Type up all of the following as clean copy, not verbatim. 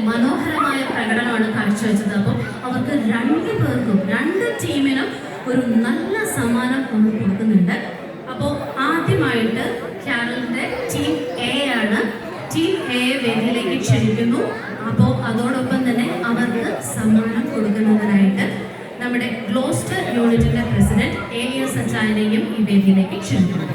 മനോഹരമായ പ്രകടനമാണ് കാഴ്ചവെച്ചത്. അപ്പോൾ അവർക്ക് രണ്ട് ടീമിനും ഒരു നല്ല സമ്മാനം നമ്മൾ കൊടുക്കുന്നുണ്ട്. അപ്പോൾ ആദ്യമായിട്ട് ക്യാരലിൻ്റെ ടീം എ ആണ്. ടീം എ വേദിയിലേക്ക് ക്ഷണിക്കുന്നു. അപ്പോൾ അതോടൊപ്പം തന്നെ അവർക്ക് സമ്മാനം കൊടുക്കുന്നതിനായിട്ട് നമ്മുടെ ഗ്ലോസ്റ്റർ യൂണിറ്റിന്റെ പ്രസിഡന്റ് AS അച്ചായനെയും ഈ വേദിയിലേക്ക് ക്ഷണിക്കുന്നു.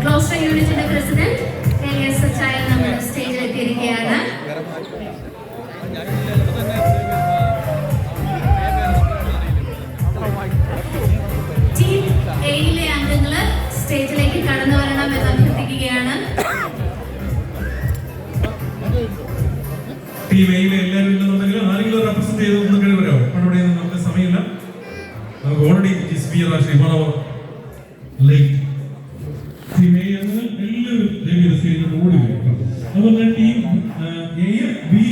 ഗ്ലോസ്റ്റർ യൂണിറ്റിന്റെ പ്രസിഡന്റ് AS അച്ചായൻ നമ്മുടെ സ്റ്റേജിലെത്തിയിരിക്കുകയാണ്. ടീം എയിലെ അംഗങ്ങള് സ്റ്റേജിലേക്ക് കടന്നു വരണമെന്ന് അഭ്യർത്ഥിക്കുകയാണ്. ടീം എയിലെ എല്ലാവരും ഇല്ലെന്നുണ്ടെങ്കിൽ ആരെങ്കിലും റെപ്രസെന്റ് ചെയ്തൊന്നും കഴിവരോ അവിടെ നമുക്ക് സമയമില്ല. നമുക്ക് ഓൾറെഡി ടീം എ അംഗങ്ങൾ എല്ലാവരും സ്റ്റേജിലോട്ട് ഓടി വരും. അതുപോലെ ടീം എ ബി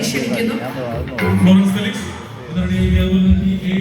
ക്ഷണിക്കുന്നു. Florence Felix team A